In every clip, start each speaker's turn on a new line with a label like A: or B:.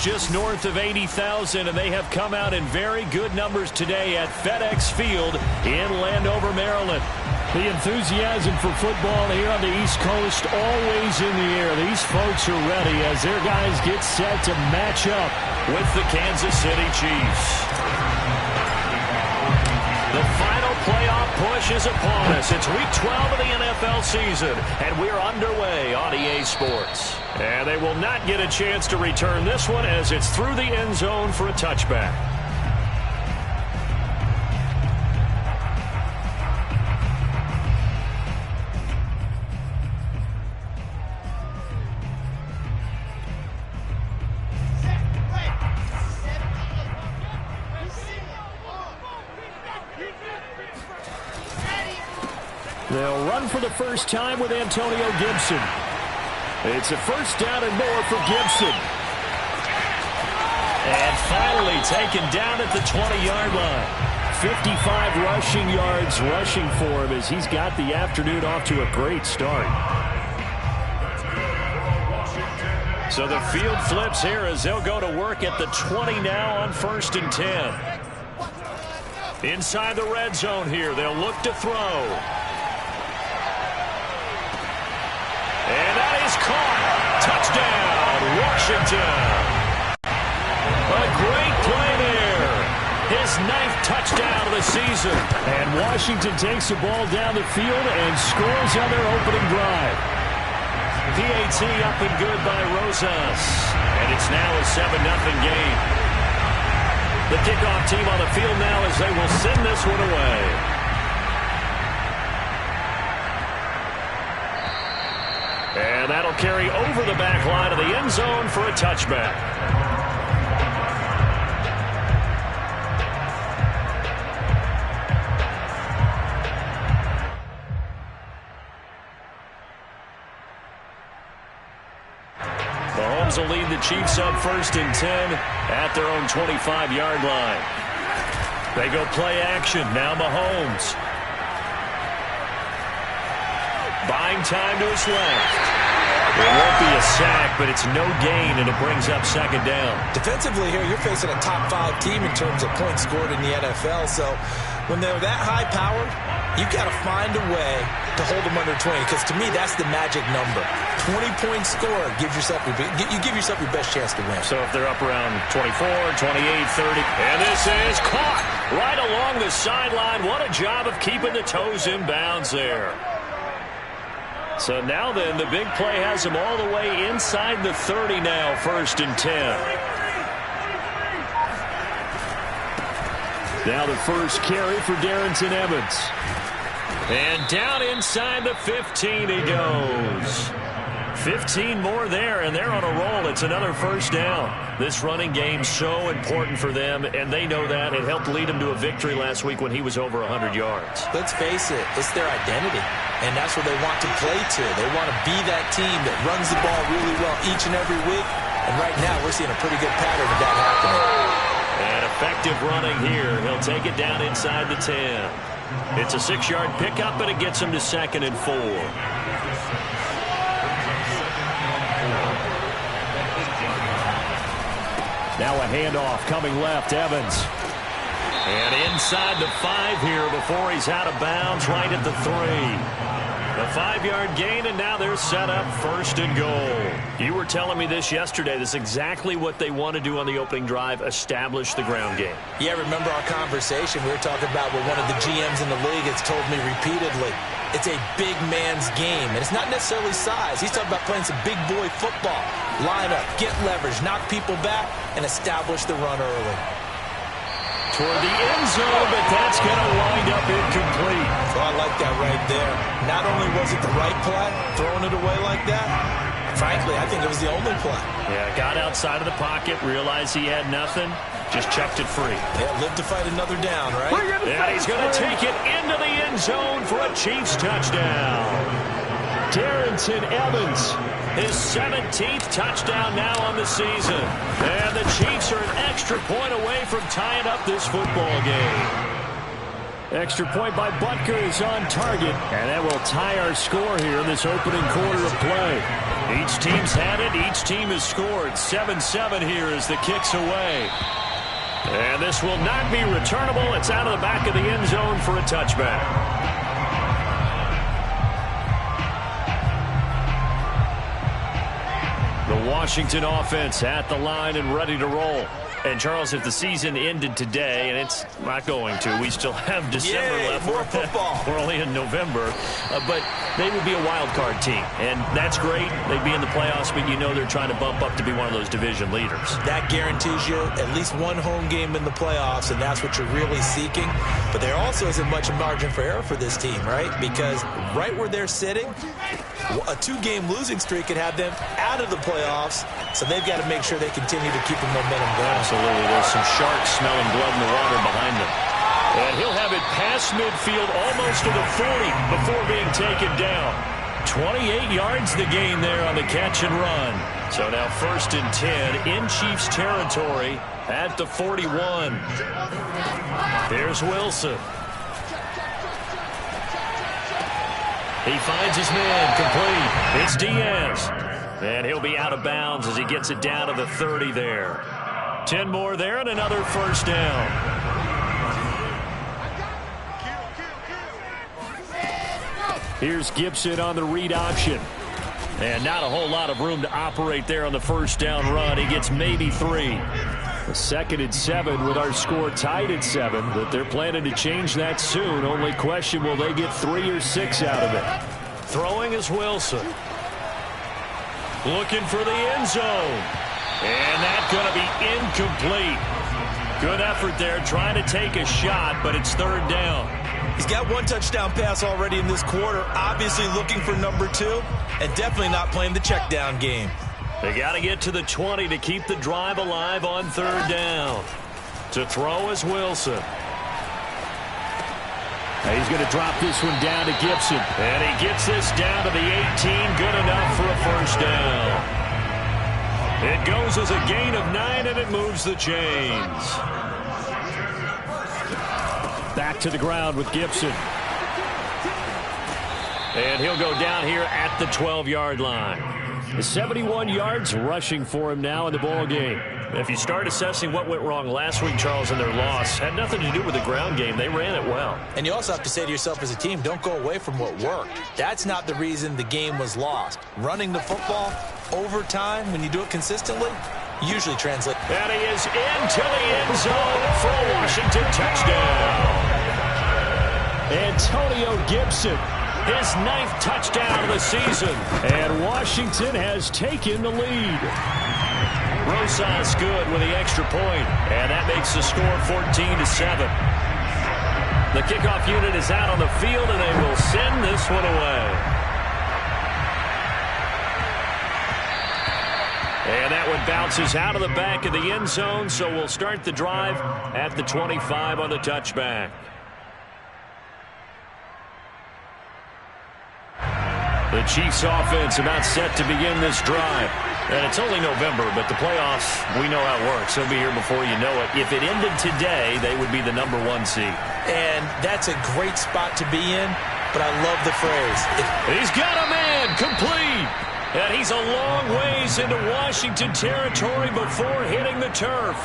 A: fans just north of 80,000, and they have come out in very good numbers today at FedEx Field in Landover, Maryland.
B: The enthusiasm for football here on the East Coast always in the air. These folks are ready as their guys get set to match up
A: with the Kansas City Chiefs. The final playoff push is upon us. It's Week 12 of the NFL season, and we're underway on EA Sports. And they will not get a chance to return this one as it's through the end zone for a touchback.
B: They'll run for the first time with Antonio Gibson. It's a first down and more for Gibson.
A: And finally taken down at the 20-yard line.
B: 55 rushing yards rushing for him as he's got the afternoon off to a great start.
A: So the field flips here as they'll go to work at the 20 now on 1st and 10. Inside the red zone here, they'll look to throw. And that is caught. Touchdown, Washington. A great play there. His 9th touchdown of the season.
B: And Washington takes the ball down the field and scores on their opening drive.
A: PAT up and good by Rosas. And it's now a 7-0 game. The kickoff team on the field now as they will send this one away. And that'll carry over the back line of the end zone for a touchback. Mahomes will lead the Chiefs up 1st and 10 at their own 25-yard line. They go play action. Now Mahomes. Buying time to his left. It won't be a sack, but it's no gain, and it brings up 2nd down.
C: Defensively here, you're facing a top-5 team in terms of points scored in the NFL. So when they're that high-powered, you've got to find a way to hold them under 20, because to me, that's the magic number. 20 points scored gives yourself you give yourself your best chance to win.
A: So if they're up around 24, 28, 30, and this is caught right along the sideline. What a job of keeping the toes in bounds there. So now then, the big play has him all the way inside the 30 now, 1st and 10.
B: Now the first carry for Darrington Evans.
A: And down inside the 15 he goes. 15 more there, and they're on a roll. It's another 1st down. This running game so important for them, and they know that. It helped lead them to a victory last week when he was over 100 yards.
C: Let's face it, it's their identity, and that's what they want to play to. They want to be that team that runs the ball really well each and every week, and right now we're seeing a pretty good pattern of that happening.
A: And effective running here. He'll take it down inside the 10. It's a 6-yard pickup, but it gets him to 2nd and 4.
B: Now a handoff coming left, Evans.
A: And inside the 5 here before he's out of bounds, right at the 3. A 5-yard gain, and now they're set up 1st and goal. You were telling me this yesterday. This is exactly what they want to do on the opening drive, establish the ground game.
C: Yeah, remember our conversation? We were talking about what one of the GMs in the league has told me repeatedly. It's a big man's game, and it's not necessarily size. He's talking about playing some big boy football. Line up, get leverage, knock people back, and establish the run early.
A: Toward the end zone, but that's going to wind up incomplete.
C: So I like that right there. Not only was it the right play, throwing it away like that, frankly, I think it was the only play.
A: Yeah, got outside of the pocket, realized he had nothing, just chucked it free.
C: Yeah, live to fight another down, right?
A: Yeah, he's going to take it into the end zone for a Chiefs touchdown.
B: Darrington Evans.
A: His 17th touchdown now on the season. And the Chiefs are an extra point away from tying up this football game.
B: Extra point by Butker is on target, and that will tie our score here in this opening quarter of play.
A: Each team's had it. Each team has scored. 7-7 here as the kick's away. And this will not be returnable. It's out of the back of the end zone for a touchback. The Washington offense at the line and ready to roll. And, Charles, if the season ended today, and it's not going to, we still have December left.
C: More football.
A: We're only in November. But they would be a wild card team. And that's great. They'd be in the playoffs, but you know they're trying to bump up to be one of those division leaders. That
C: guarantees you at least one home game in the playoffs, and that's what you're really seeking. But there also isn't much margin for error for this team, right? Because right where they're sitting, a 2-game losing streak could have them out of the playoffs, so they've got to make sure they continue to keep the momentum going.
A: Absolutely. There's some sharks smelling blood in the water behind them. And he'll have it past midfield almost to the 40 before being taken down. 28 yards the gain there on the catch and run. So now 1st and 10 in Chiefs territory at the 41. Here's Wilson. He finds his man complete. It's Diaz. And he'll be out of bounds as he gets it down to the 30 there. 10 more there and another 1st down.
B: Here's Gibson on the read option.
A: And not a whole lot of room to operate there on the 1st down run. He gets maybe 3.
B: The 2nd and 7 with our score tied at 7, but they're planning to change that soon. Only question, will they get 3 or 6 out of it?
A: Throwing is Wilson. Looking for the end zone. And that's going to be incomplete. Good effort there trying to take a shot, but it's 3rd down.
C: He's got 1 touchdown pass already in this quarter, obviously looking for number 2, and definitely not playing the check down game.
A: They got to get to the 20 to keep the drive alive on 3rd down. To throw is Wilson.
B: He's going to drop this one down to Gibson.
A: And he gets this down to the 18. Good enough for a 1st down. It goes as a gain of 9, and it moves the chains.
B: Back to the ground with Gibson.
A: And he'll go down here at the 12-yard line.
B: 71 yards rushing for him now in the ball game.
A: If you start assessing what went wrong last week, Charles, in their loss, had nothing to do with the ground game. They ran it well.
C: And you also have to say to yourself as a team, don't go away from what worked. That's not the reason the game was lost. Running the football over time, when you do it consistently, usually translates.
A: And he is into the end zone for a Washington touchdown.
B: Antonio Gibson,
A: his 9th touchdown of the season.
B: And Washington has taken the lead.
A: Rosas good with the extra point, and that makes the score 14-7. The kickoff unit is out on the field, and they will send this one away. And that one bounces out of the back of the end zone, so we'll start the drive at the 25 on the touchback. The Chiefs offense about set to begin this drive. And it's only November, but the playoffs, we know how it works. They'll be here before you know it. If it ended today, they would be the number 1 seed.
C: And that's a great spot to be in, but I love the phrase.
A: He's got a man complete. And he's a long ways into Washington territory before hitting the turf.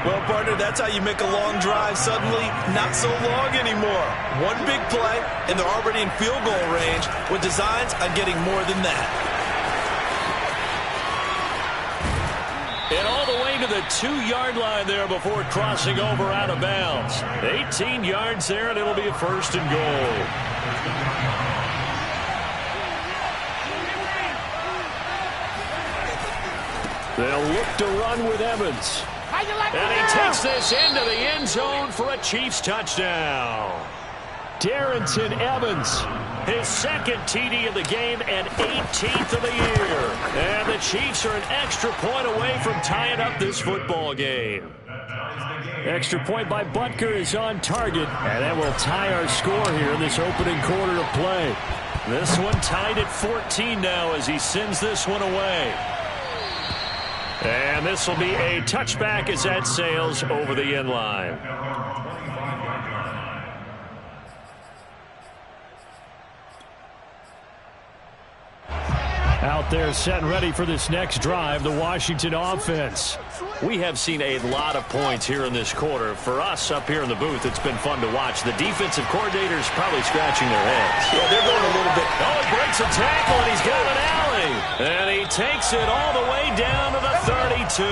C: Well, partner, that's how you make a long drive suddenly not so long anymore. One big play, and they're already in field goal range with designs on getting more than that.
A: And all the way to the 2-yard line there before crossing over out of bounds. 18 yards there, and it'll be a 1st and goal.
B: They'll look to run with Evans.
A: And he takes this into the end zone for a Chiefs touchdown.
B: Darrington Evans,
A: his 2nd TD of the game and 18th of the year. And the Chiefs are an extra point away from tying up this football game.
B: Extra point by Butker is on target, and that will tie our score here in this opening quarter of play.
A: This one tied at 14 now as he sends this one away. And this will be a touchback as that sails over the end line.
B: Out there set and ready for this next drive, the Washington offense.
A: We have seen a lot of points here in this quarter. For us up here in the booth, it's been fun to watch. The defensive coordinators probably scratching their heads.
C: Yeah, they're going a little bit.
A: Oh, he breaks a tackle, and he's got an alley. And he takes it all the way down to the 32.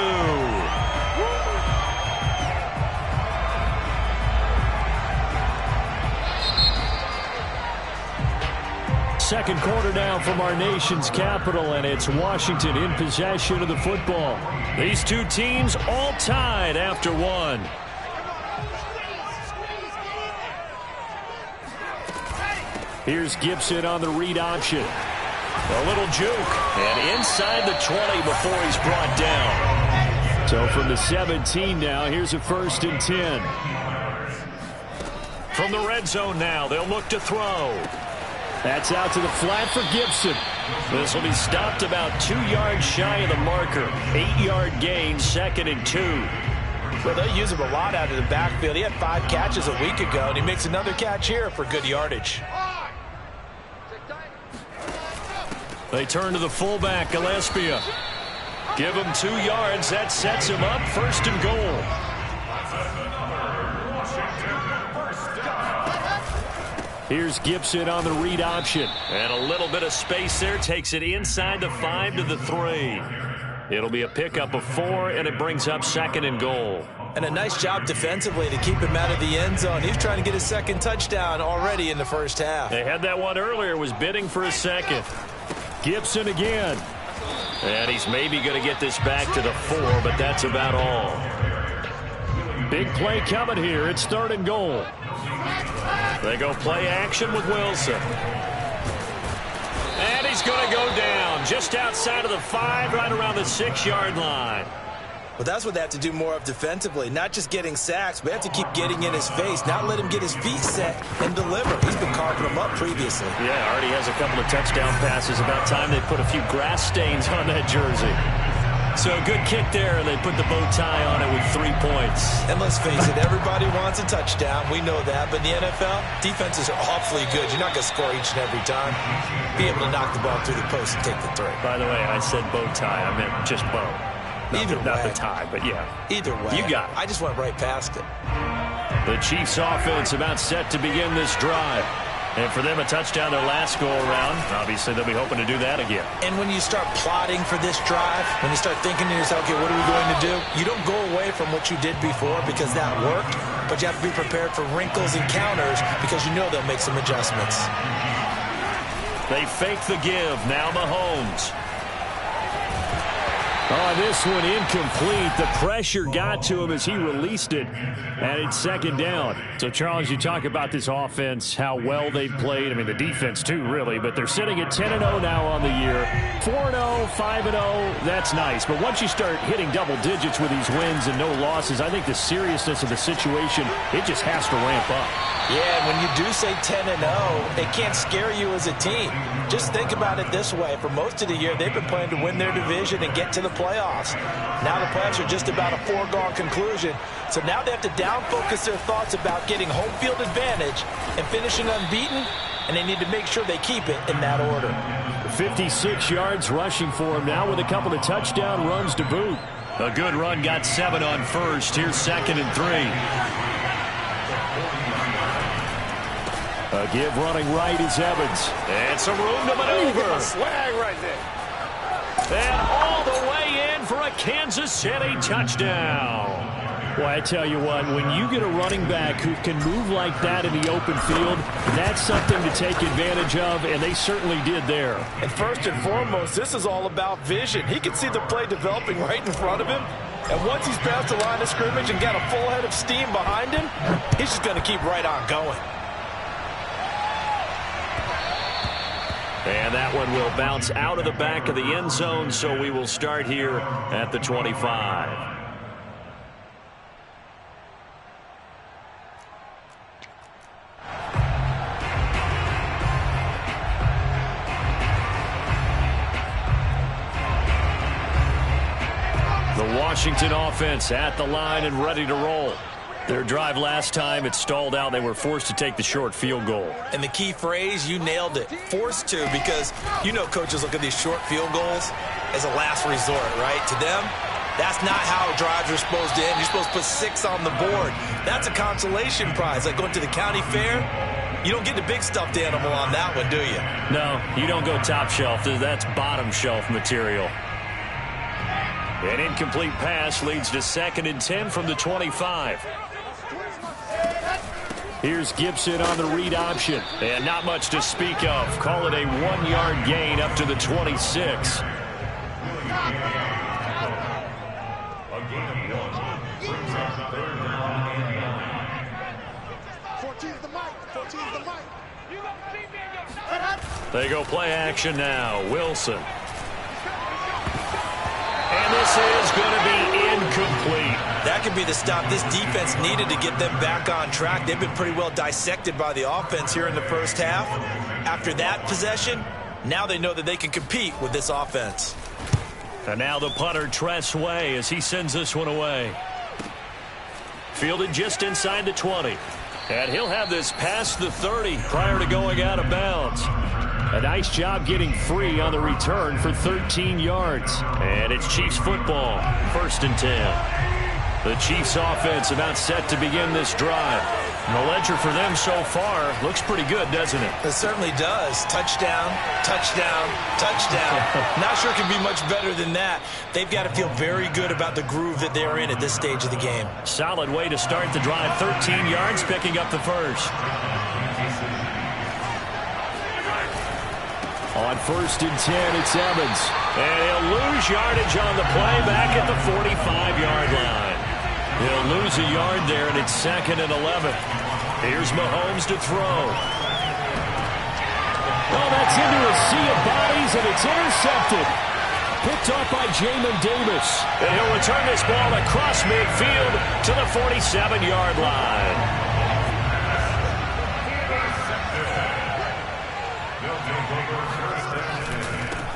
B: Second quarter now from our nation's capital, and it's Washington in possession of the football.
A: These two teams all tied after one.
B: Here's Gibson on the read option.
A: A little juke, and inside the 20 before he's brought down.
B: So from the 17 now, here's a 1st and 10.
A: From the red zone now, they'll look to throw.
B: That's out to the flat for Gibson.
A: This will be stopped about 2 yards shy of the marker. 8-yard gain, 2nd and 2.
C: Well, they use him a lot out of the backfield. He had 5 catches a week ago, and he makes another catch here for good yardage.
A: They turn to the fullback, Gillespie. Give him 2 yards. That sets him up 1st and goal.
B: Here's Gibson on the read option.
A: And a little bit of space there. Takes it inside the 5 to the 3. It'll be a pickup of 4, and it brings up 2nd and goal.
C: And a nice job defensively to keep him out of the end zone. He's trying to get his 2nd touchdown already in the first half.
A: They had that one earlier, was bidding for a 2nd.
B: Gibson again.
A: And he's maybe going to get this back to the 4, but that's about all.
B: Big play coming here. It's 3rd and goal.
A: They go play action with Wilson. And he's going to go down just outside of the 5, right around the 6-yard line.
C: Well, that's what they have to do more of defensively, not just getting sacks, but have to keep getting in his face, not let him get his feet set and deliver. He's been carving them up previously.
A: Yeah, already has a couple of touchdown passes. About time they put a few grass stains on that jersey. So a good kick there, and they put the bow tie on it with 3 points.
C: And let's face it, everybody wants a touchdown. We know that. But in the NFL, defenses are awfully good. You're not going to score each and every time. Be able to knock the ball through the post and take the 3.
A: By the way, I said bow tie. I meant just bow. Not the tie, but yeah.
C: Either way.
A: You got it.
C: I just went right past it.
A: The Chiefs offense about set to begin this drive. And for them, a touchdown their last go-around. Obviously, they'll be hoping to do that again.
C: And when you start plotting for this drive, when you start thinking to yourself, okay, what are we going to do? You don't go away from what you did before because that worked, but you have to be prepared for wrinkles and counters because you know they'll make some adjustments.
A: They fake the give. Now Mahomes.
B: Oh, this one incomplete. The pressure got to him as he released it, and it's 2nd down. So, Charles, you talk about this offense, how well they've played. I mean, the defense, too, really. But they're sitting at 10-0 now on the year. 4-0, 5-0, that's nice. But once you start hitting double digits with these wins and no losses, I think the seriousness of the situation, it just has to ramp up.
C: Yeah, when you do say 10-0, it can't scare you as a team. Just think about it this way. For most of the year, they've been playing to win their division and get to the playoffs. Now the playoffs are just about a foregone conclusion. So now they have to down-focus their thoughts about getting home field advantage and finishing unbeaten, and they need to make sure they keep it in that order.
B: 56 yards rushing for him now with a couple of touchdown runs to boot.
A: A good run, got 7 on first. Here's 2nd and 3.
B: A give running right is Evans.
A: And some room to maneuver.
C: Swag right there.
A: And all the way in for a Kansas City touchdown.
B: Well, I tell you what, when you get a running back who can move like that in the open field, that's something to take advantage of, and they certainly did there.
C: And first and foremost, this is all about vision. He can see the play developing right in front of him. And once he's past the line of scrimmage and got a full head of steam behind him, he's just going to keep right on going.
A: And that one will bounce out of the back of the end zone, so we will start here at the 25. The Washington offense at the line and ready to roll.
B: Their drive last time, it stalled out. They were forced to take the short field goal.
C: And the key phrase, you nailed it, forced to, because you know coaches look at these short field goals as a last resort, right? To them, that's not how drives are supposed to end. You're supposed to put 6 on the board. That's a consolation prize. Like going to the county fair, you don't get the big stuffed animal on that one, do you?
B: No, you don't go top shelf. That's bottom shelf material. An incomplete pass leads to 2nd and 10 from the 25. Here's Gibson on the read option. And not much to speak of. Call it a 1-yard gain up to the 26. They go play action now. Wilson. And this is going to be incomplete.
C: That could be the stop this defense needed to get them back on track. They've been pretty well dissected by the offense here in the first half. After that possession, now they know that they can compete with this offense.
B: And now the punter, Tress Way, as he sends this one away. Fielded just inside the 20. And he'll have this past the 30 prior to going out of bounds. A nice job getting free on the return for 13 yards. And it's Chiefs football, 1st and 10. The Chiefs offense about set to begin this drive. And the ledger for them so far looks pretty good, doesn't it?
C: It certainly does. Touchdown, touchdown, touchdown. Not sure it can be much better than that. They've got to feel very good about the groove that they're in at this stage of the game.
B: Solid way to start the drive. 13 yards, picking up the first. On 1st and 10, it's Evans. And he'll lose yardage on the play back at the 45-yard line. He'll lose a yard there, and it's 2nd and 11. Here's Mahomes to throw. Oh, that's into a sea of bodies, and it's intercepted. Picked off by Jamin Davis. And he'll return this ball across midfield to the 47-yard line.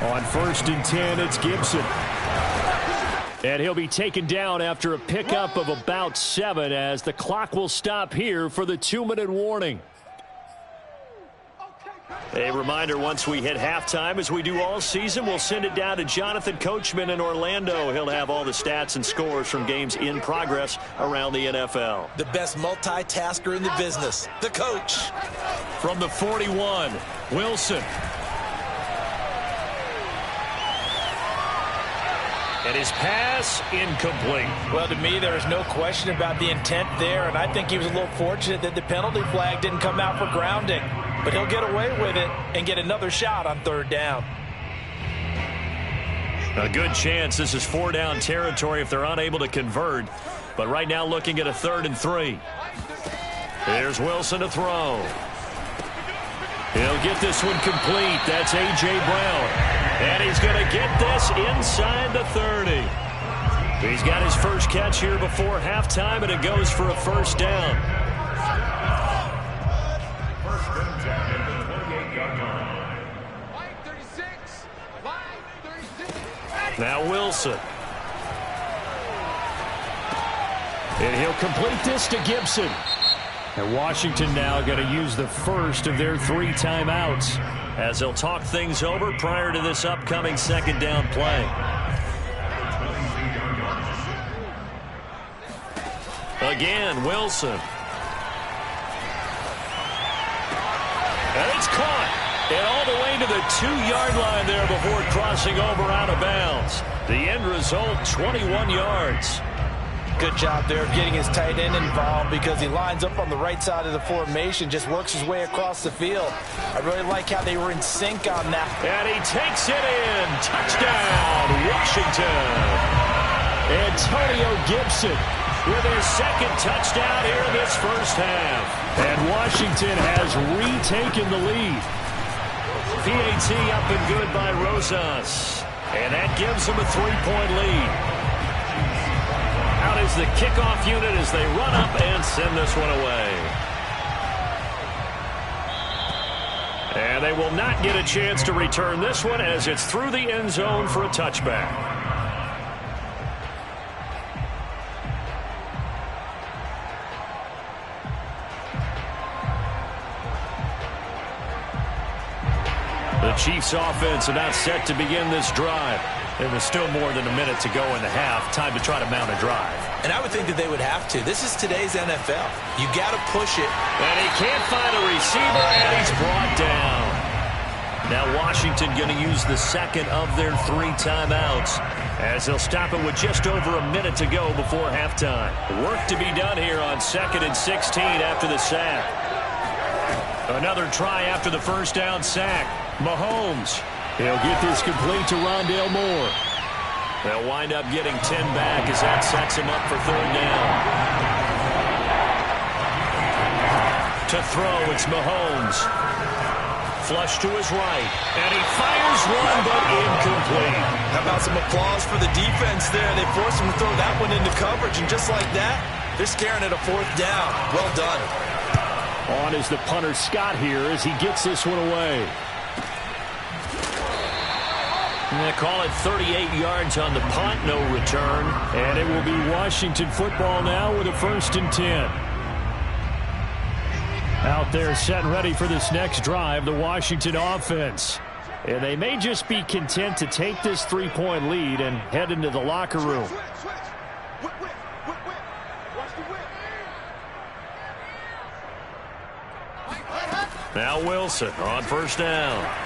B: On 1st and 10, it's Gibson. And he'll be taken down after a pickup of about 7 as the clock will stop here for the 2-minute warning. A reminder, once we hit halftime, as we do all season, we'll send it down to Jonathan Coachman in Orlando. He'll have all the stats and scores from games in progress around the NFL.
C: The best multitasker in the business, the coach.
B: From the 41, Wilson. And his pass incomplete.
C: Well, to me, there is no question about the intent there, and I think he was a little fortunate that the penalty flag didn't come out for grounding. But he'll get away with it and get another shot on 3rd down.
B: A good chance this is 4-down territory if they're unable to convert. But right now looking at a 3rd and 3. Here's Wilson to throw. He'll get this one complete. That's A.J. Brown. And he's going to get this inside the 30. He's got his first catch here before halftime, and it goes for a 1st down. Now Wilson. And he'll complete this to Gibson. And Washington now going to use the first of their 3 timeouts as they'll talk things over prior to this upcoming 2nd down play. Again, Wilson. And it's caught. And all the way to the 2-yard line there before crossing over out of bounds. The end result, 21 yards.
C: Good job there of getting his tight end involved because he lines up on the right side of the formation, just works his way across the field. I really like how they were in sync on that.
B: And he takes it in. Touchdown, Washington. Antonio Gibson with his 2nd touchdown here in this first half. And Washington has retaken the lead. PAT up and good by Rosas. And that gives them a 3-point lead. Out is the kickoff unit as they run up and send this one away. And they will not get a chance to return this one as it's through the end zone for a touchback. Chiefs offense about set to begin this drive.
A: There was still more than a minute to go in the half. Time to try to mount a drive.
C: And I would think that they would have to. This is today's NFL. You got to push it.
A: And he can't find a receiver, and he's brought down. Now Washington going to use the second of their 3 timeouts as they'll stop it with just over a minute to go before halftime. Work to be done here on 2nd and 16 after the sack. Another try after the first down sack. Mahomes.
B: He'll get this complete to Rondale Moore.
A: They'll wind up getting 10 back as that sets him up for 3rd down. To throw, it's Mahomes. Flush to his right. And he fires one, but incomplete.
C: How about some applause for the defense there? They forced him to throw that one into coverage, and just like that, they're scaring at a 4th down. Well done.
B: On is the punter Scott here as he gets this one away.
A: They call it 38 yards on the punt, no return.
B: And it will be Washington football now with a 1st and 10. Out there set and ready for this next drive, the Washington offense. And they may just be content to take this 3-point lead and head into the locker room.
A: Now Wilson on 1st down.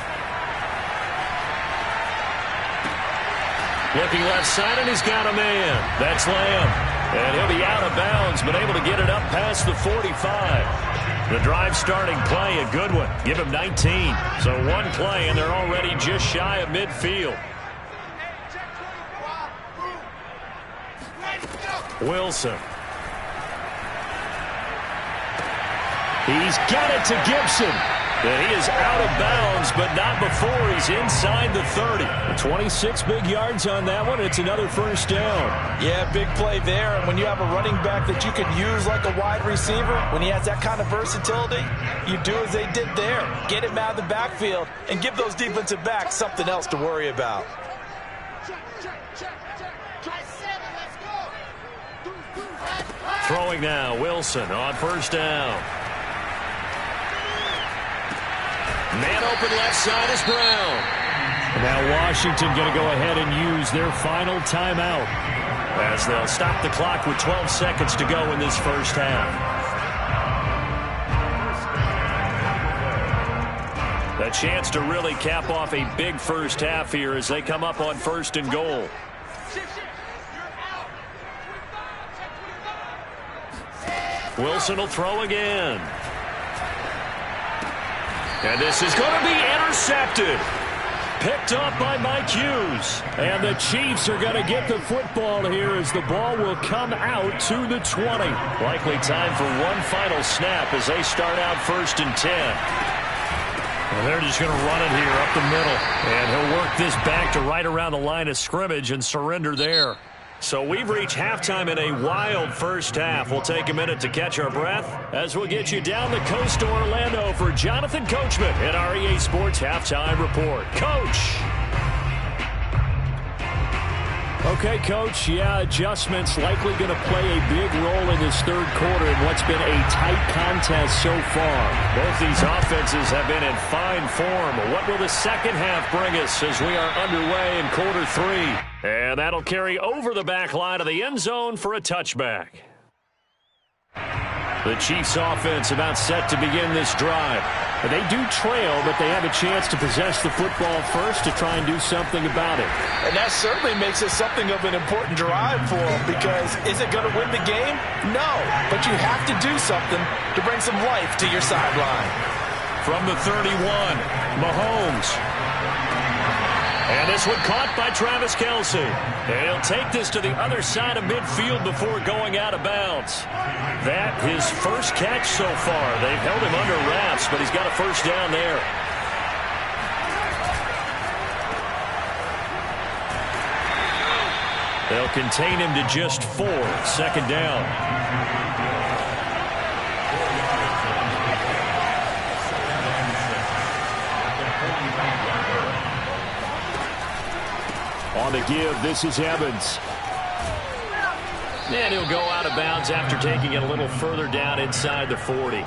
A: Looking left side, and he's got a man. That's Lamb. And he'll be out of bounds, but able to get it up past the 45. The drive starting play, a good one. Give him 19. So 1 play, and they're already just shy of midfield. Wilson.
B: He's got it to Gibson.
A: And he is out of bounds, but not before he's inside the 30.
B: 26 big yards on that one. It's another 1st down.
C: Yeah, big play there. And when you have a running back that you can use like a wide receiver, when he has that kind of versatility, you do as they did there. Get him out of the backfield and give those defensive backs something else to worry about.
A: Throwing now, Wilson on 1st down. Man open left side is Brown.
B: Now Washington going to go ahead and use their final timeout,
A: as they'll stop the clock with 12 seconds to go in this 1st half. A chance to really cap off a big 1st half here as they come up on 1st and goal. Wilson will throw again. And this is going to be intercepted. Picked up by Mike Hughes.
B: And the Chiefs are going to get the football here as the ball will come out to the 20.
A: Likely time for one final snap as they start out 1st and 10. Well, they're just going to run it here up the middle. And he'll work this back to right around the line of scrimmage and surrender there. So we've reached halftime in a wild 1st half. We'll take a minute to catch our breath as we'll get you down the coast to Orlando for Jonathan Coachman at our EA Sports Halftime Report. Coach!
B: Okay, Coach. Yeah, adjustments likely going to play a big role in this 3rd quarter in what's been a tight contest so far.
A: Both these offenses have been in fine form. What will the 2nd half bring us as we are underway in quarter 3? And that'll carry over the back line of the end zone for a touchback. The Chiefs offense about set to begin this drive.
B: They do trail, but they have a chance to possess the football first to try and do something about it.
C: And that certainly makes it something of an important drive for them, because is it going to win the game? No, but you have to do something to bring some life to your sideline.
A: From the 31, Mahomes. And this one caught by Travis Kelce. And he'll take this to the other side of midfield before going out of bounds. That his first catch so far. They've held him under wraps, but he's got a 1st down there. They'll contain him to just 4. 2nd down.
B: On the give, this is Evans.
A: And he'll go out of bounds after taking it a little further down inside the 40.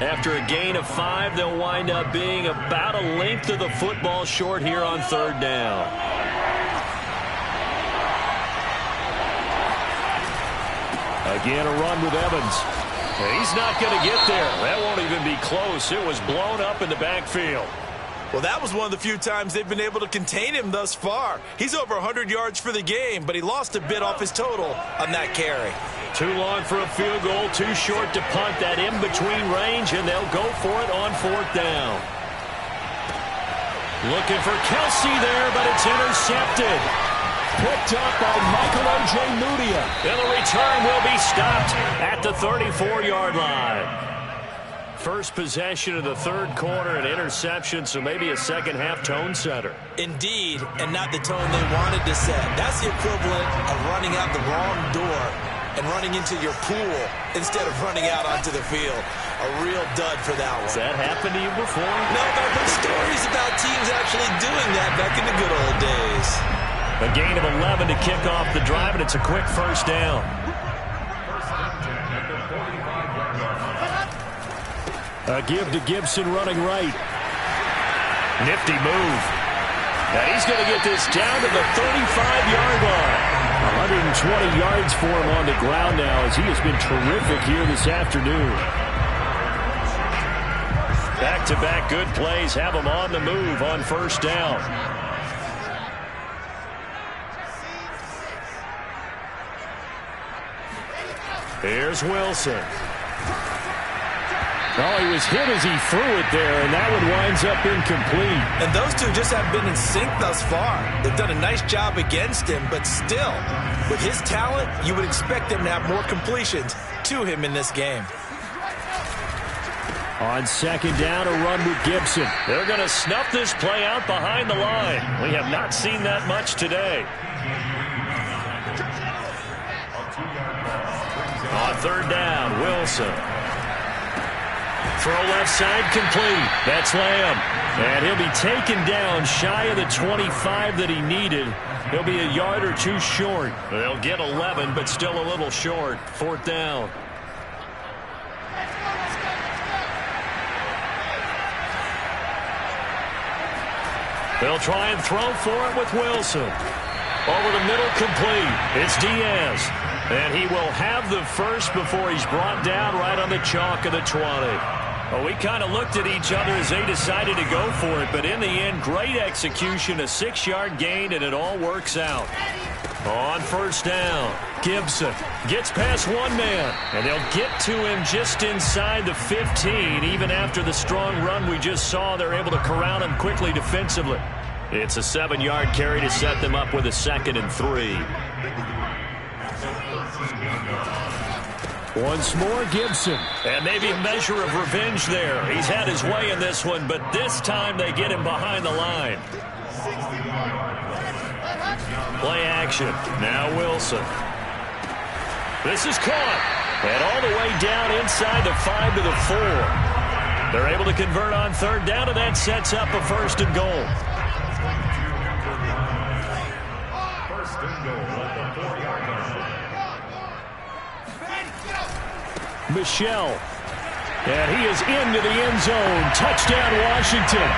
A: After a gain of 5, they'll wind up being about a length of the football short here on 3rd down.
B: Again, a run with Evans.
A: He's not going to get there. That won't even be close. It was blown up in the backfield.
C: Well, that was one of the few times they've been able to contain him thus far. He's over 100 yards for the game, but he lost a bit off his total on that carry.
A: Too long for a field goal, too short to punt that in-between range, and they'll go for it on 4th down. Looking for Kelsey there, but it's intercepted.
B: Picked up by Michael Ojemudia.
A: And the return will be stopped at the 34-yard line. First possession of the 3rd quarter, an interception, so maybe a second-half tone setter.
C: Indeed, and not the tone they wanted to set. That's the equivalent of running out the wrong door and running into your pool instead of running out onto the field. A real dud for that one.
A: Has that happened to you before?
C: No, but I've heard stories about teams actually doing that back in the good old days.
A: A gain of 11 to kick off the drive, and it's a quick 1st down.
B: A give to Gibson running right.
A: Nifty move. Now he's going to get this down to the 35-yard line.
B: 120 yards for him on the ground now as he has been terrific here this afternoon.
A: Back-to-back good plays have him on the move on 1st down. Here's Wilson.
B: Oh, he was hit as he threw it there, and that one winds up incomplete.
C: And those two just haven't been in sync thus far. They've done a nice job against him, but still, with his talent, you would expect them to have more completions to him in this game.
B: On 2nd down, a run with Gibson.
A: They're going to snuff this play out behind the line. We have not seen that much today. On 3rd down, Wilson. Throw left side complete. That's Lamb. And he'll be taken down shy of the 25 that he needed. He'll be a yard or two short. They'll get 11, but still a little short. 4th down. They'll try and throw for it with Wilson. Over the middle, complete. It's Diaz. And he will have the first before he's brought down right on the chalk of the 20. Well, we kind of looked at each other as they decided to go for it, but in the end, great execution, a 6-yard gain, and it all works out. On 1st down, Gibson gets past one man, and they'll get to him just inside the 15. Even after the strong run we just saw, they're able to corral him quickly defensively. It's a 7-yard carry to set them up with a 2nd and 3.
B: Once more, Gibson.
A: And maybe a measure of revenge there. He's had his way in this one, but this time they get him behind the line. Play action. Now Wilson. This is caught. And all the way down inside the 5 to the 4. They're able to convert on 3rd down, and that sets up a 1st and goal.
B: Michel. And he is into the end zone. Touchdown, Washington.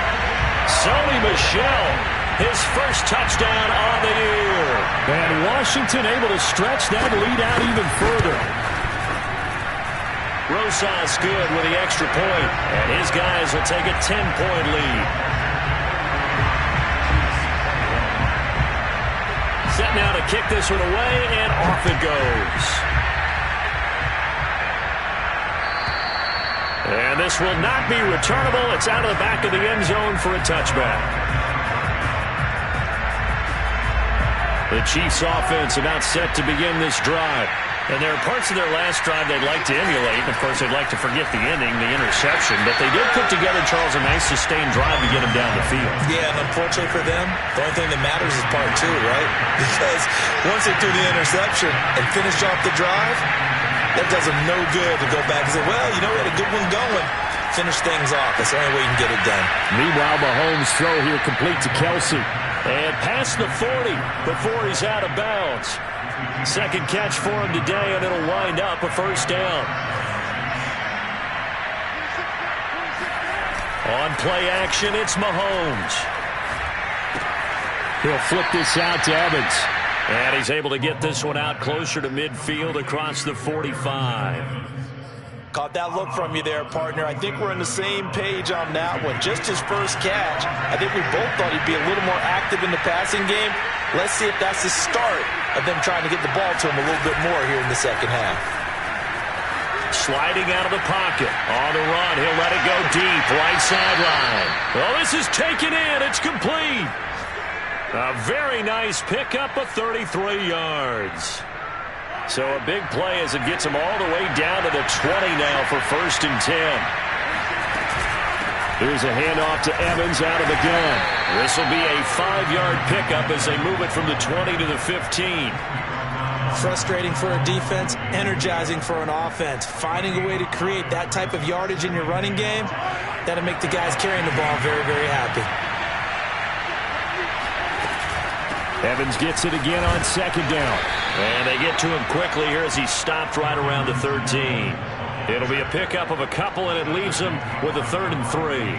A: Sony Michel, his first touchdown on the year.
B: And Washington able to stretch that lead out even further.
A: Rosas good with the extra point, and his guys will take a 10-point lead. Set now to kick this one away, and off it goes. And this will not be returnable. It's out of the back of the end zone for a touchback. The Chiefs offense about set to begin this drive. And there are parts of their last drive they'd like to emulate. And of course, they'd like to forget the ending, the interception. But they did put together, Charles, a nice sustained drive to get them down the field.
C: Yeah, and unfortunately for them, the only thing that matters is part 2, right? Because once they threw the interception and finished off the drive, that does them no good to go back and say, well, you know, we had a good one going. Finish things off. That's the only way you can get it done.
B: Meanwhile, Mahomes' throw here complete to Kelsey.
A: And past the 40 before he's out of bounds. 2nd catch for him today, and it'll wind up a 1st down. On play action, it's Mahomes.
B: He'll flip this out to Evans.
A: And he's able to get this one out closer to midfield across the 45.
C: Caught that look from you there, partner. I think we're on the same page on that one. Just his first catch. I think we both thought he'd be a little more active in the passing game. Let's see if that's the start of them trying to get the ball to him a little bit more here in the second half.
A: Sliding out of the pocket. On the run, he'll let it go deep. Right sideline. Oh, this is taken in. It's complete. A very nice pickup of 33 yards. So a big play as it gets him all the way down to the 20 now for 1st and 10.
B: Here's a handoff to Evans out of the gun.
A: This will be a 5-yard pickup as they move it from the 20 to the 15.
C: Frustrating for a defense, energizing for an offense. Finding a way to create that type of yardage in your running game, that'll make the guys carrying the ball very, very happy.
B: Evans gets it again on 2nd down.
A: And they get to him quickly here as he stopped right around the 13. It'll be a pickup of a couple, and it leaves him with a 3rd and 3.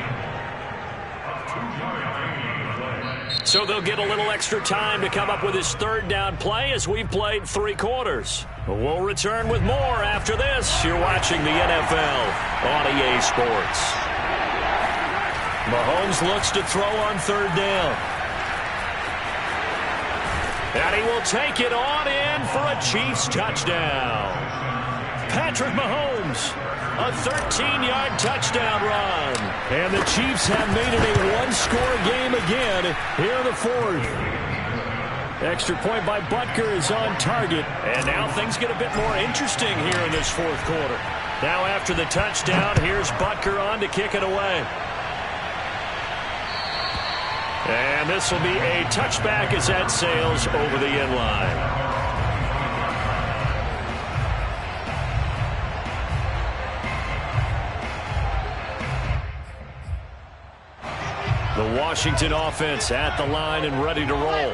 A: So they'll get a little extra time to come up with his 3rd down play as we've played 3 quarters. We'll return with more after this. You're watching the NFL on EA Sports. Mahomes looks to throw on 3rd down. And he will take it on in for a Chiefs touchdown. Patrick Mahomes, a 13-yard touchdown run.
B: And the Chiefs have made it a 1-score game again here in the 4th. Extra point by Butker is on target.
A: And now things get a bit more interesting here in this 4th quarter. Now after the touchdown, here's Butker on to kick it away. And this will be a touchback as that sails over the end line. The Washington offense at the line and ready to roll.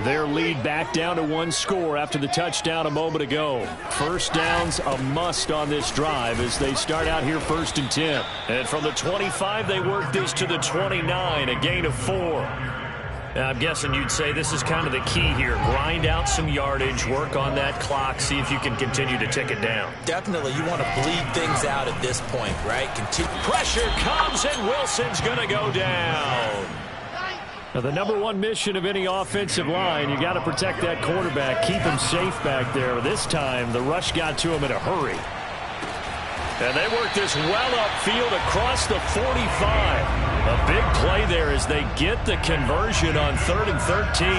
B: Their lead back down to 1 score after the touchdown a moment ago. 1st down's a must on this drive as they start out here 1st and 10.
A: And from the 25, they work this to the 29, a gain of 4. I'm guessing you'd say this is kind of the key here. Grind out some yardage, work on that clock, see if you can continue to tick it down.
C: Definitely, you want to bleed things out at this point, right?
A: Pressure comes, and Wilson's going to go down.
B: Now, the #1 mission of any offensive line, you got to protect that quarterback, keep him safe back there. This time, the rush got to him in a hurry.
A: And they work this well upfield across the 45. A big play there as they get the conversion on 3rd and 13.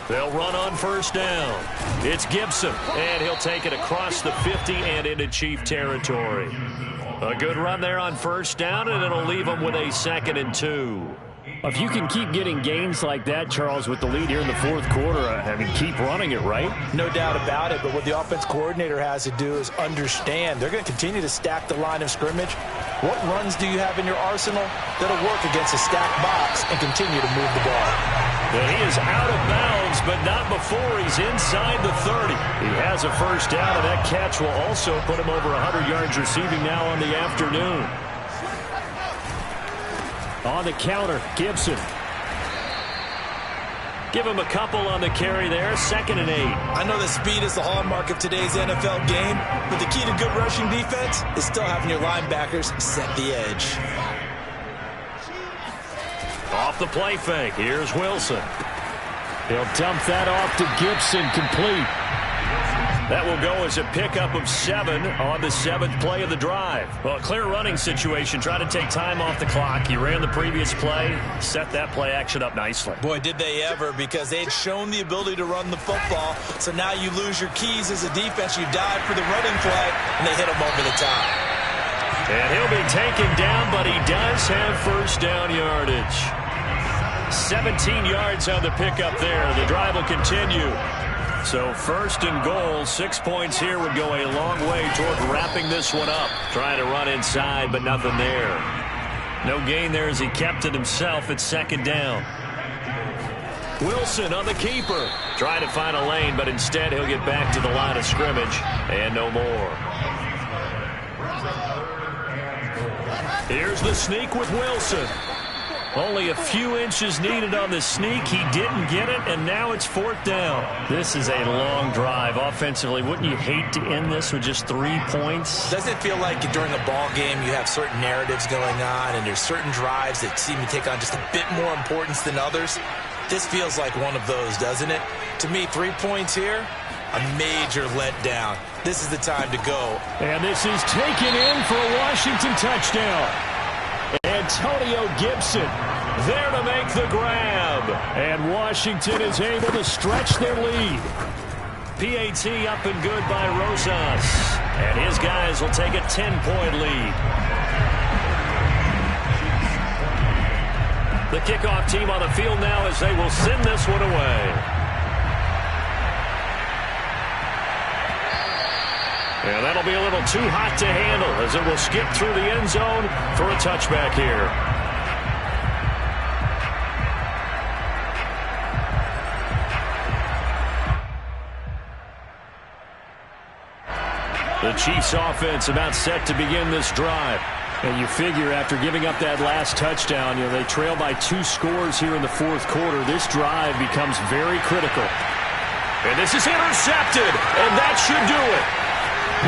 A: They'll run on 1st down. It's Gibson, and he'll take it across the 50 and into Chief territory. A good run there on 1st down, and it'll leave them with a 2nd and 2.
B: If you can keep getting gains like that, Charles, with the lead here in the 4th quarter, I mean, keep running it, right?
C: No doubt about it, but what the offense coordinator has to do is understand. They're going to continue to stack the line of scrimmage. What runs do you have in your arsenal that'll work against a stacked box and continue to move the ball?
A: Well, he is out of bounds, but not before he's inside the 30. He has a 1st down, and that catch will also put him over 100 yards receiving now on the afternoon.
B: On the counter, Gibson.
A: Give him a couple on the carry there, 2nd and 8.
C: I know that speed is the hallmark of today's NFL game, but the key to good rushing defense is still having your linebackers set the edge.
A: Off the play fake, here's Wilson.
B: He'll dump that off to Gibson, complete.
A: That will go as a pickup of 7 on the 7th play of the drive. Well, a clear running situation. Try to take time off the clock. He ran the previous play, set that play action up nicely.
C: Boy, did they ever, because they'd shown the ability to run the football. So now you lose your keys as a defense. You dive for the running play, and they hit him over the top.
A: And he'll be taken down, but he does have 1st down yardage. 17 yards on the pickup there. The drive will continue. So 1st and goal, 6 points here would go a long way toward wrapping this one up. Trying to run inside, but nothing there. No gain there as he kept it himself at 2nd down. Wilson on the keeper. Trying to find a lane, but instead he'll get back to the line of scrimmage and no more. Here's the sneak with Wilson. Only a few inches needed on the sneak. He didn't get it, and now it's 4th down. This is a long drive. Offensively, wouldn't you hate to end this with just 3 points?
C: Doesn't it feel like during a ball game you have certain narratives going on, and there's certain drives that seem to take on just a bit more importance than others? This feels like one of those, doesn't it? To me, 3 points here, a major letdown. This is the time to go.
B: And this is taken in for a Washington touchdown. Antonio Gibson there to make the grab. And Washington is able to stretch their lead.
A: PAT up and good by Rosas. And his guys will take a 10-point lead. The kickoff team on the field now as they will send this one away. And that'll be a little too hot to handle as it will skip through the end zone for a touchback here. The Chiefs offense about set to begin this drive.
B: And you figure after giving up that last touchdown, they trail by 2 scores here in the 4th quarter. This drive becomes very critical.
A: And this is intercepted, and that should do it.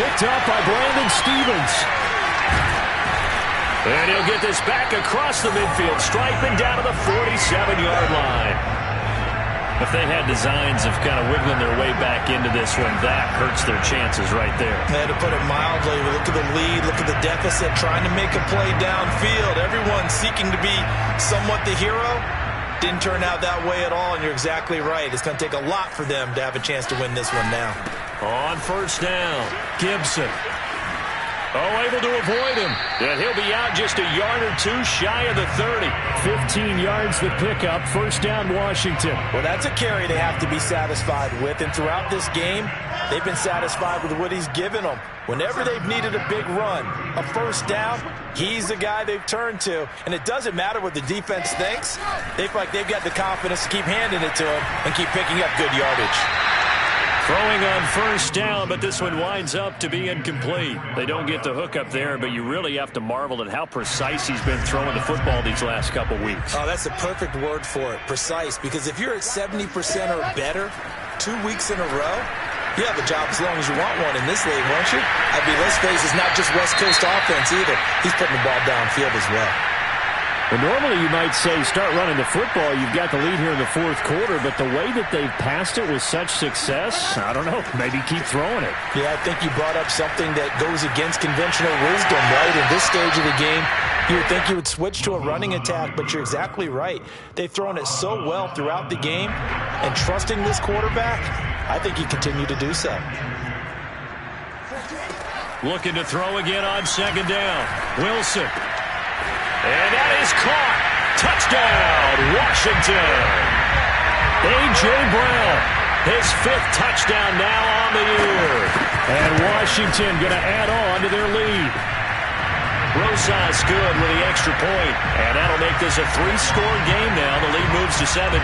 B: Picked up by Brandon Stevens.
A: And he'll get this back across the midfield stripe and down to the 47-yard line. If they had designs of kind of wiggling their way back into this one, that hurts their chances right there.
C: To put it mildly, look at the lead, look at the deficit, trying to make a play downfield. Everyone seeking to be somewhat the hero. Didn't turn out that way at all, and you're exactly right. It's going to take a lot for them to have a chance to win this one now.
A: On 1st down, Gibson. Able to avoid him. And he'll be out just a yard or 2 shy of the 30.
B: 15 yards the pickup. 1st down, Washington.
C: Well, that's a carry they have to be satisfied with. And throughout this game, they've been satisfied with what he's given them. Whenever they've needed a big run, a 1st down, he's the guy they've turned to. And it doesn't matter what the defense thinks. They feel like they've got the confidence to keep handing it to him and keep picking up good yardage.
A: Throwing on 1st down, but this one winds up to be incomplete. They don't get the hook up there, but you really have to marvel at how precise he's been throwing the football these last couple weeks.
C: Oh, that's the perfect word for it, precise. Because if you're at 70% or better 2 weeks in a row, you have a job as long as you want one in this league, won't you? I mean, let's face it, it's not just West Coast offense either. He's putting the ball downfield as well.
B: Well, normally you might say start running the football. You've got the lead here in the 4th quarter, but the way that they've passed it with such success, I don't know, maybe keep throwing it.
C: Yeah, I think you brought up something that goes against conventional wisdom, right? In this stage of the game, you would think you would switch to a running attack, but you're exactly right. They've thrown it so well throughout the game, and trusting this quarterback, I think you continue to do so.
A: Looking to throw again on 2nd down. Wilson. And that is caught. Touchdown, Washington. A.J. Brown, his 5th touchdown now on the year.
B: And Washington going to add on to their lead.
A: Rosas good with the extra point. And that'll make this a 3-score game now. The lead moves to 17.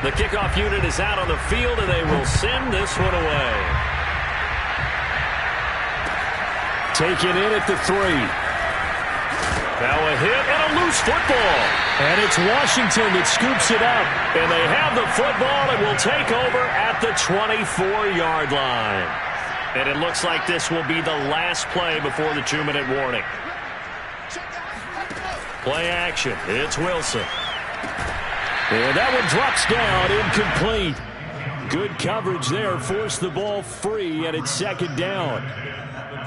A: The kickoff unit is out on the field, and they will send this one away.
B: Taken in at the 3.
A: Now a hit and a loose football.
B: And it's Washington that scoops it up.
A: And they have the football and will take over at the 24-yard line. And it looks like this will be the last play before the 2-minute warning. Play action. It's Wilson.
B: And that one drops down, incomplete. Good coverage there, forced the ball free, and it's 2nd down.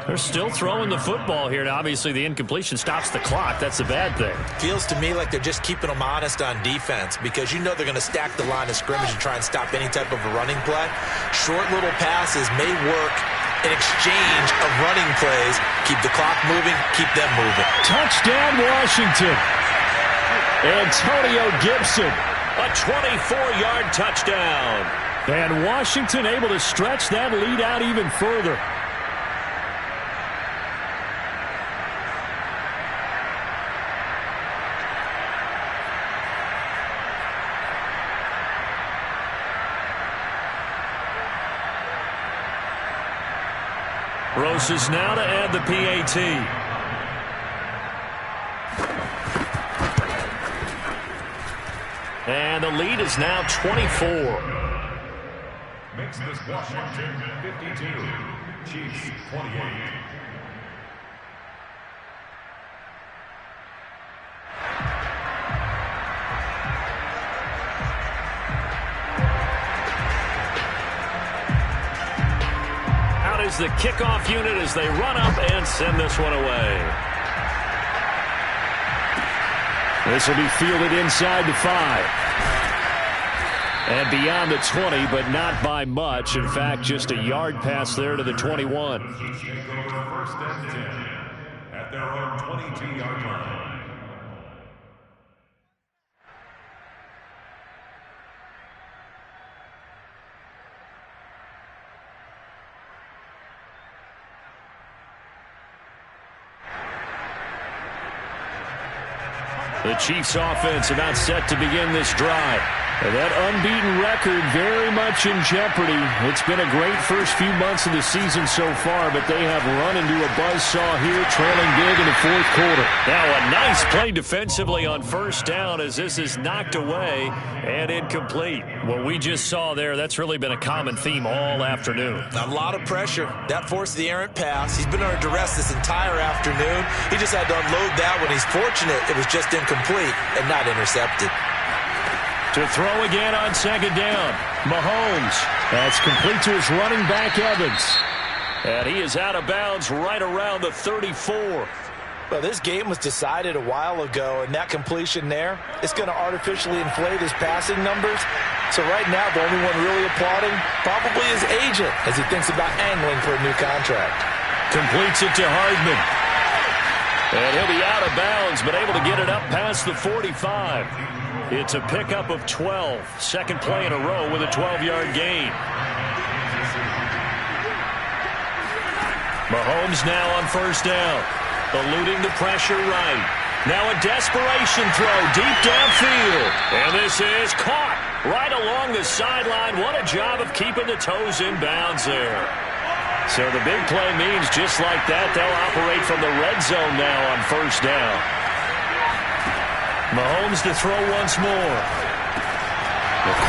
A: They're still throwing the football here. Now, obviously, the incompletion stops the clock. That's the bad thing.
C: Feels to me like they're just keeping them honest on defense because you know they're going to stack the line of scrimmage and try and stop any type of a running play. Short little passes may work in exchange of running plays. Keep the clock moving, keep them moving.
B: Touchdown, Washington. Antonio Gibson.
A: A 24-yard touchdown.
B: And Washington able to stretch that lead out even further.
A: Roses now to add the PAT. And the lead is now 24.
D: Makes this Washington 52, Chiefs 28.
A: Out is the kickoff unit as they run up and send this one away.
B: This will be fielded inside the 5. And beyond the 20, but not by much. In fact, just a yard pass there to the 21.
D: First and 10 at their own 22-yard line.
B: The Chiefs offense about set to begin this drive. And that unbeaten record very much in jeopardy. It's been a great first few months of the season so far, but they have run into a buzzsaw here, trailing big in the fourth quarter.
A: Now a nice play defensively on first down as this is knocked away and incomplete. What we just saw there, that's really been a common theme all afternoon.
C: A lot of pressure. That forced the errant pass. He's been under duress this entire afternoon. He just had to unload that one. He's fortunate it was just incomplete and not intercepted.
A: To throw again on second down. Mahomes.
B: That's complete to his running back, Evans.
A: And he is out of bounds right around the 34.
C: Well, this game was decided a while ago, and that completion there, it's going to artificially inflate his passing numbers. So right now, the only one really applauding probably his agent as he thinks about angling for a new contract.
A: Completes it to Hardman. And he'll be out of bounds, but able to get it up past the 45. It's a pickup of 12. Second play in a row with a 12-yard gain. Mahomes now on first down. Eluding the pressure right. Now a desperation throw deep downfield. And this is caught right along the sideline. What a job of keeping the toes in bounds there. So the big play means just like that, they'll operate from the red zone now on first down. Mahomes to throw once more.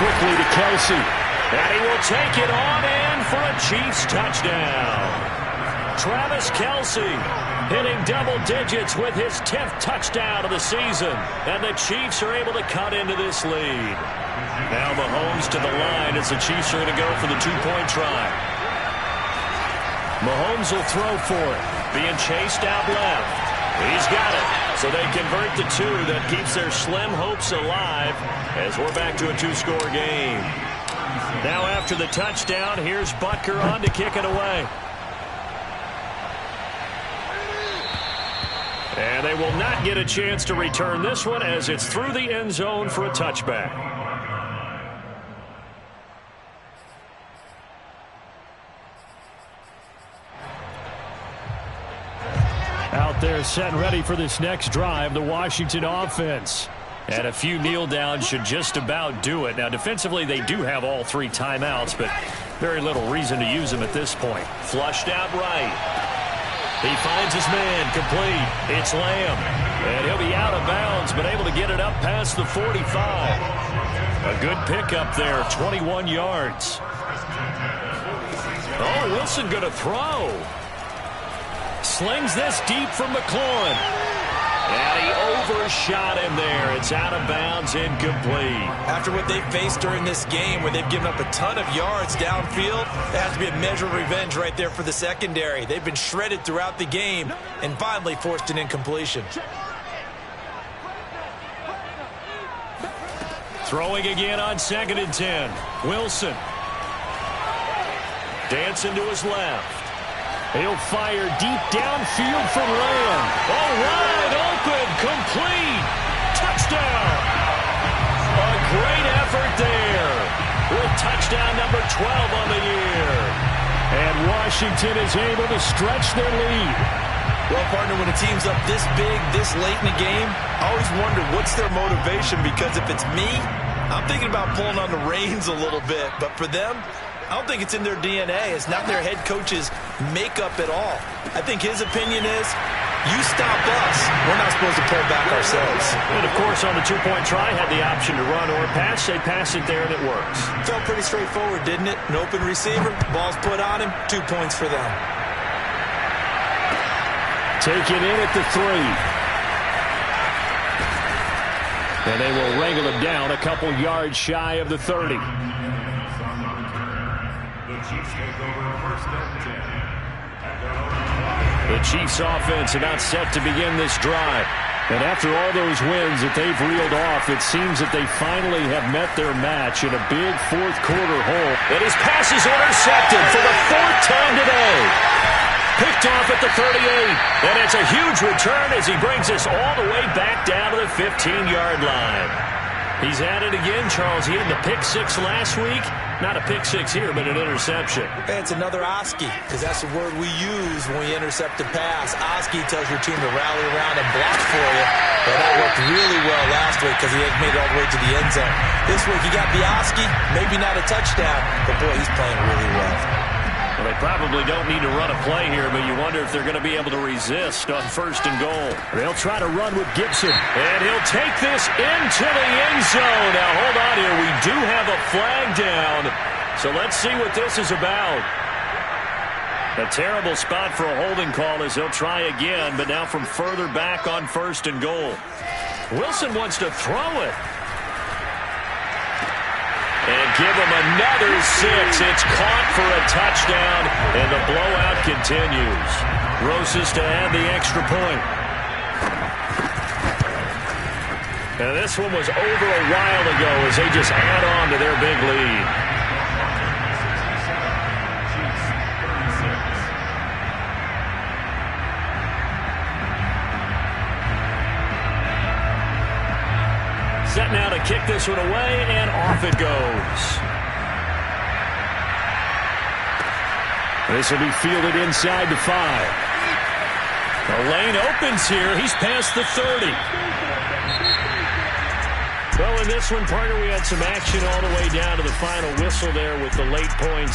B: Quickly to Kelsey.
A: And he will take it on in for a Chiefs touchdown. Travis Kelsey hitting double digits with his 10th touchdown of the season. And the Chiefs are able to cut into this lead. Now Mahomes to the line as the Chiefs are going to go for the two-point try. Mahomes will throw for it. Being chased out left. He's got it. So they convert the two. That keeps their slim hopes alive as we're back to a two-score game. Now after the touchdown, here's Butker on to kick it away. And they will not get a chance to return this one as it's through the end zone for a touchback.
B: Out there set and ready for this next drive, the Washington offense.
A: And a few kneel downs should just about do it. Now defensively they do have all three timeouts, but very little reason to use them at this point. Flushed out right. He finds his man complete. It's Lamb. And he'll be out of bounds, but able to get it up past the 45. A good pickup there, 21 yards. Oh, Wilson going to throw. Slings this deep from McLaurin. And he overshot him there. It's out of bounds, incomplete. After what they've faced during this game, where they've given up a ton of yards downfield, it has to be a measure of revenge right there for the secondary. They've been shredded throughout the game and finally forced an incompletion. Throwing again on 2nd and 10. Wilson. Dancing to his left.
B: He'll fire deep downfield for Lamb.
A: Oh, wide open, complete. Touchdown.
B: on the year. And Washington is able to stretch their lead.
C: Well, partner, when a team's up this big, this late in the game, I always wonder what's their motivation, because if it's me, I'm thinking about pulling on the reins a little bit. But for them, I don't think it's in their DNA. It's not their head coach's makeup at all. I think his opinion is, you stop us, we're not supposed to pull back ourselves.
B: And, of course, on the two-point try, had the option to run or pass. They pass it there, and it works.
C: Felt pretty straightforward, didn't it? An open receiver, ball's put on him, 2 points for them.
B: Taken in at the 3. And they will wrangle him down a couple yards shy of the 30.
D: The Chiefs take over first and 10.
B: The Chiefs offense about set to begin this drive. And after all those wins that they've reeled off, it seems that they finally have met their match in a big fourth quarter hole. And his pass is intercepted for the 4th time today. Picked off at the 38. And it's a huge return as he brings us all the way back down to the 15-yard line. He's at it again, Charles. He had the pick 6 last week. Not a pick 6 here, but an interception.
C: It's another Oski, because that's the word we use when we intercept a pass. Oski tells your team to rally around and block for you. Well, that worked really well last week because he had made it all the way to the end zone. This week, he got the Oski, maybe not a touchdown, but boy, he's playing really well.
B: Well, they probably don't need to run a play here, but you wonder if they're going to be able to resist on 1st and goal. They'll try to run with Gibson. And he'll take this into the end zone. Now, hold on here. We do have a flag down. So let's see what this is about. A terrible spot for a holding call as he'll try again, but now from further back on 1st and goal. Wilson wants to throw it. And give him another 6. It's caught for a touchdown, and the blowout continues. Rosas to add the extra point. And this one was over a while ago as they just add on to their big lead. Set now to kick this one away, and off it goes. This will be fielded inside the 5. The lane opens here. He's past the 30. Well, in this one, partner, we had some action all the way down to the final whistle there with the late points.